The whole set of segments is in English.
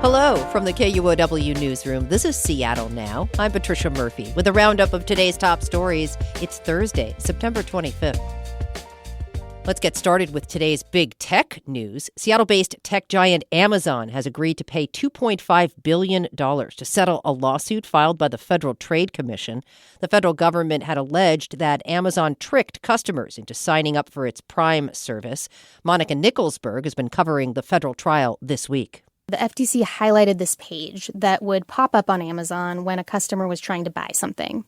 Hello from the KUOW newsroom. This is Seattle Now. I'm Patricia Murphy with a roundup of today's top stories. It's Thursday, September 25th. Let's get started with today's big tech news. Seattle-based tech giant Amazon has agreed to pay $2.5 billion to settle a lawsuit filed by the Federal Trade Commission. The federal government had alleged that Amazon tricked customers into signing up for its Prime service. Monica Nicholsberg has been covering the federal trial this week. The FTC highlighted this page that would pop up on Amazon when a customer was trying to buy something.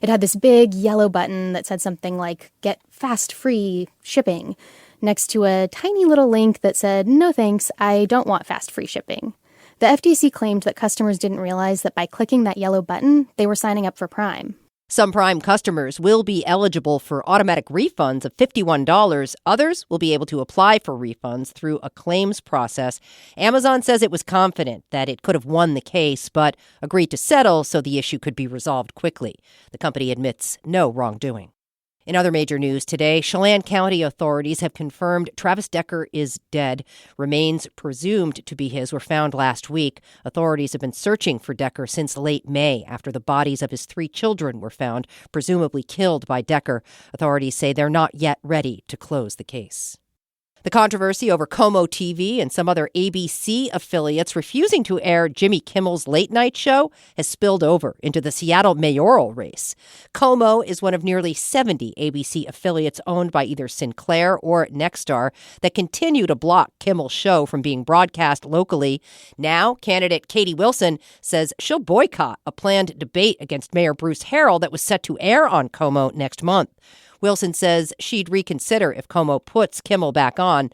It had this big yellow button that said something like, "Get fast free shipping," next to a tiny little link that said, "No thanks, I don't want fast free shipping." The FTC claimed that customers didn't realize that by clicking that yellow button, they were signing up for Prime. Some Prime customers will be eligible for automatic refunds of $51. Others will be able to apply for refunds through a claims process. Amazon says it was confident that it could have won the case, but agreed to settle so the issue could be resolved quickly. The company admits no wrongdoing. In other major news today, Chelan County authorities have confirmed Travis Decker is dead. Remains presumed to be his were found last week. Authorities have been searching for Decker since late May after the bodies of his 3 children were found, presumably killed by Decker. Authorities say they're not yet ready to close the case. The controversy over KUOW TV and some other ABC affiliates refusing to air Jimmy Kimmel's late-night show has spilled over into the Seattle mayoral race. KUOW is one of nearly 70 ABC affiliates owned by either Sinclair or Nexstar that continue to block Kimmel's show from being broadcast locally. Now, candidate Katie Wilson says she'll boycott a planned debate against Mayor Bruce Harrell that was set to air on KUOW next month. Wilson says she'd reconsider if KUOW puts Kimmel back on.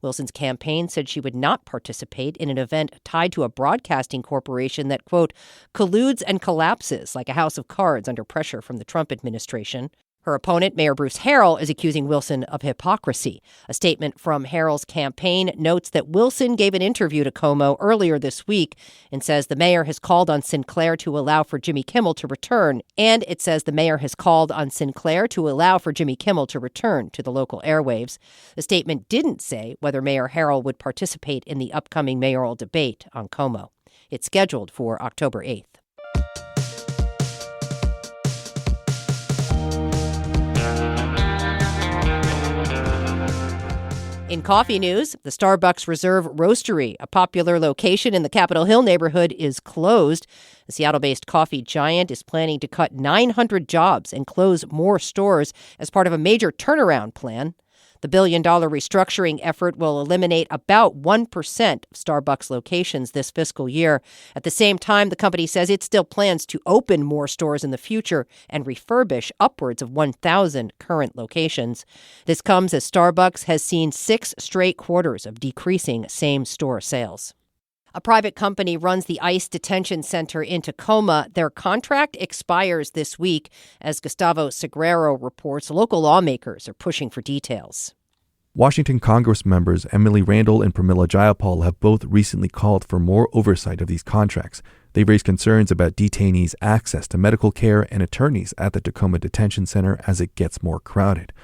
Wilson's campaign said she would not participate in an event tied to a broadcasting corporation that, quote, colludes and collapses like a house of cards under pressure from the Trump administration. Her opponent, Mayor Bruce Harrell, is accusing Wilson of hypocrisy. A statement from Harrell's campaign notes that Wilson gave an interview to KUOW earlier this week and says the mayor has called on Sinclair to allow for Jimmy Kimmel to return. And it says the mayor has called on Sinclair to allow for Jimmy Kimmel to return to the local airwaves. The statement didn't say whether Mayor Harrell would participate in the upcoming mayoral debate on KUOW. It's scheduled for October 8th. In coffee news, the Starbucks Reserve Roastery, a popular location in the Capitol Hill neighborhood, is closed. The Seattle-based coffee giant is planning to cut 900 jobs and close more stores as part of a major turnaround plan. The billion-dollar restructuring effort will eliminate about 1% of Starbucks locations this fiscal year. At the same time, the company says it still plans to open more stores in the future and refurbish upwards of 1,000 current locations. This comes as Starbucks has seen 6 straight quarters of decreasing same-store sales. A private company runs the ICE detention center in Tacoma. Their contract expires this week. As Gustavo Segrero reports, local lawmakers are pushing for details. Washington Congress members Emily Randall and Pramila Jayapal have both recently called for more oversight of these contracts. They've raised concerns about detainees' access to medical care and attorneys at the Tacoma Detention Center as it gets more crowded.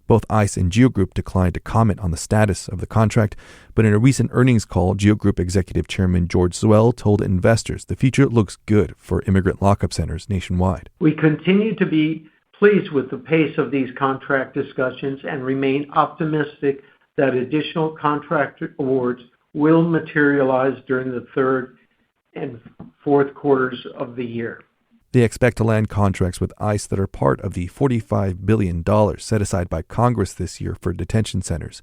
Both ICE and GEO Group declined to comment on the status of the contract, but in a recent earnings call, GEO Group Executive Chairman George Zuell told investors the future looks good for immigrant lockup centers nationwide. We continue to be pleased with the pace of these contract discussions and remain optimistic that additional contract awards will materialize during the third and fourth quarters of the year. They expect to land contracts with ICE that are part of the $45 billion set aside by Congress this year for detention centers.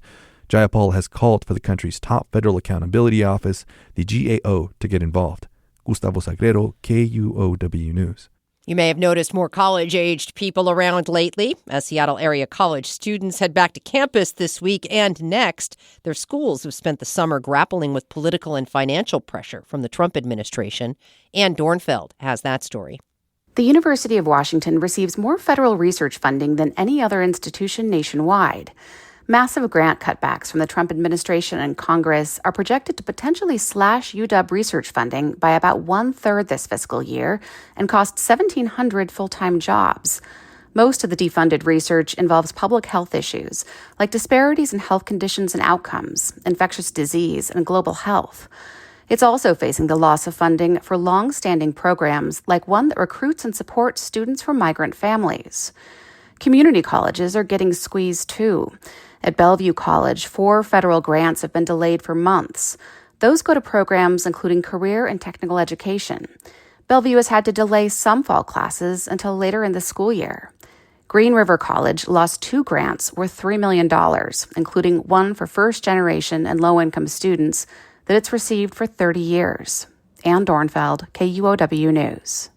Jayapal has called for the country's top federal accountability office, the GAO, to get involved. Gustavo Segrero, KUOW News. You may have noticed more college-aged people around lately. As Seattle area college students head back to campus this week and next, their schools have spent the summer grappling with political and financial pressure from the Trump administration. Ann Dornfeld has that story. The University of Washington receives more federal research funding than any other institution nationwide. Massive grant cutbacks from the Trump administration and Congress are projected to potentially slash UW research funding by about 1/3 this fiscal year and cost 1,700 full-time jobs. Most of the defunded research involves public health issues, like disparities in health conditions and outcomes, infectious disease, and global health. It's also facing the loss of funding for long-standing programs like one that recruits and supports students from migrant families. Community colleges are getting squeezed too. At Bellevue College, 4 federal grants have been delayed for months. Those go to programs including career and technical education. Bellevue has had to delay some fall classes until later in the school year. Green River College lost 2 grants worth $3 million, including one for first-generation and low-income students that it's received for 30 years. Ann Dornfeld, KUOW News.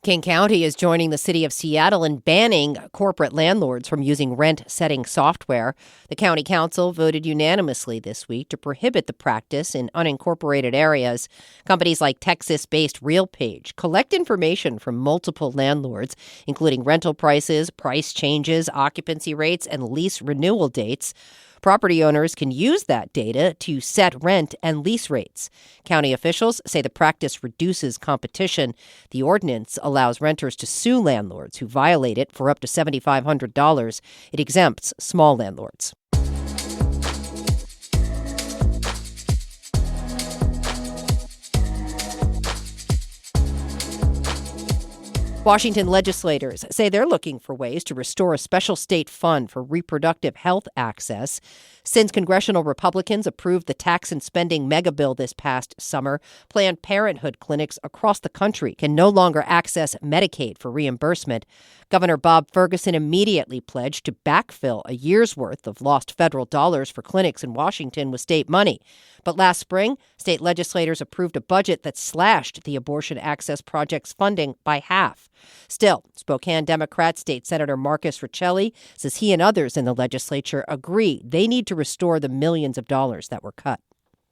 King County is joining the city of Seattle in banning corporate landlords from using rent-setting software. The county council voted unanimously this week to prohibit the practice in unincorporated areas. Companies like Texas-based RealPage collect information from multiple landlords, including rental prices, price changes, occupancy rates, and lease renewal dates. Property owners can use that data to set rent and lease rates. County officials say the practice reduces competition. The ordinance allows renters to sue landlords who violate it for up to $7,500. It exempts small landlords. Washington legislators say they're looking for ways to restore a special state fund for reproductive health access. Since congressional Republicans approved the tax and spending mega bill this past summer, Planned Parenthood clinics across the country can no longer access Medicaid for reimbursement. Governor Bob Ferguson immediately pledged to backfill a year's worth of lost federal dollars for clinics in Washington with state money. But last spring, state legislators approved a budget that slashed the Abortion Access Project's funding by half. Still, Spokane Democrat State Senator Marcus Riccelli says he and others in the legislature agree they need to restore the millions of dollars that were cut.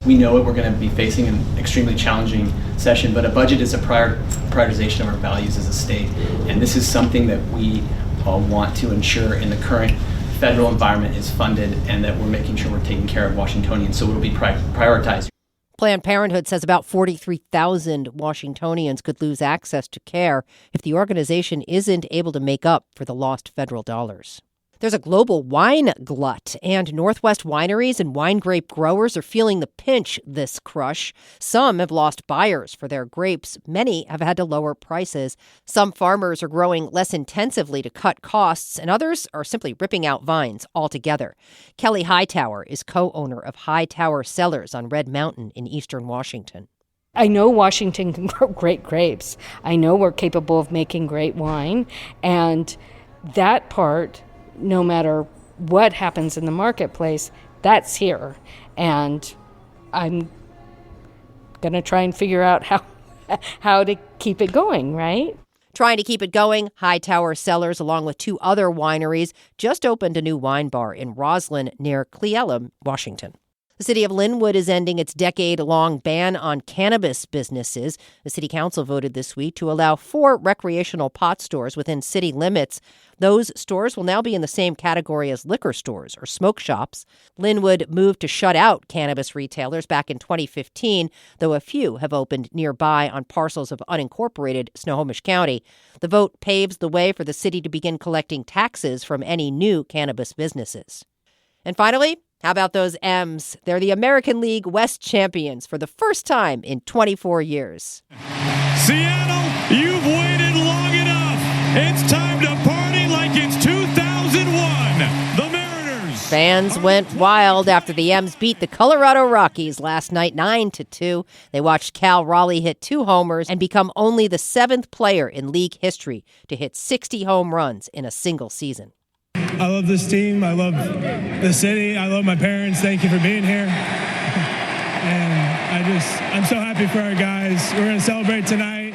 We know we're going to be facing an extremely challenging session, but a budget is a prioritization of our values as a state, and this is something that we want to ensure in the current federal environment is funded and that we're making sure we're taking care of Washingtonians, so it'll be prioritized. Planned Parenthood says about 43,000 Washingtonians could lose access to care if the organization isn't able to make up for the lost federal dollars. There's a global wine glut, and Northwest wineries and wine grape growers are feeling the pinch this crush. Some have lost buyers for their grapes. Many have had to lower prices. Some farmers are growing less intensively to cut costs, and others are simply ripping out vines altogether. Kelly Hightower is co-owner of Hightower Cellars on Red Mountain in eastern Washington. I know Washington can grow great grapes. I know we're capable of making great wine, and that part, no matter what happens in the marketplace, that's here. And I'm going to try and figure out how to keep it going, right? Trying to keep it going, Hightower Cellars, along with 2 other wineries, just opened a new wine bar in Roslyn near Cle Elum, Washington. The city of Lynnwood is ending its decade-long ban on cannabis businesses. The city council voted this week to allow 4 recreational pot stores within city limits. Those stores will now be in the same category as liquor stores or smoke shops. Lynnwood moved to shut out cannabis retailers back in 2015, though a few have opened nearby on parcels of unincorporated Snohomish County. The vote paves the way for the city to begin collecting taxes from any new cannabis businesses. And finally, how about those M's? They're the American League West champions for the first time in 24 years. Seattle, you've waited long enough. It's time to party like it's 2001. The Mariners. Fans went wild after the M's beat the Colorado Rockies last night 9-2. They watched Cal Raleigh hit 2 homers and become only the 7th player in league history to hit 60 home runs in a single season. I love this team. I love the city. I love my parents. Thank you for being here. And I'm so happy for our guys. We're going to celebrate tonight.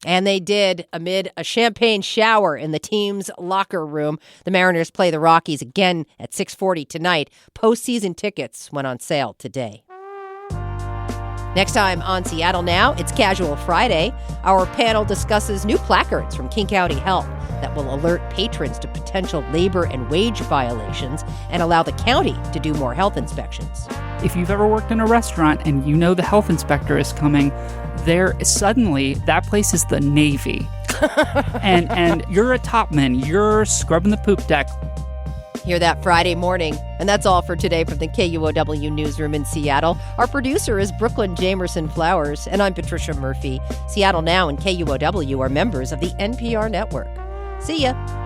And they did amid a champagne shower in the team's locker room. The Mariners play the Rockies again at 6:40 tonight. Postseason tickets went on sale today. Next time on Seattle Now, it's Casual Friday. Our panel discusses new placards from King County Health that will alert patrons to potential labor and wage violations and allow the county to do more health inspections. If you've ever worked in a restaurant and you know the health inspector is coming, there suddenly that place is the Navy. and you're a topman. You're scrubbing the poop deck. Hear that Friday morning. And that's all for today from the KUOW newsroom in Seattle. Our producer is Brooklyn Jamerson Flowers, and I'm Patricia Murphy. Seattle Now and KUOW are members of the NPR network. See ya.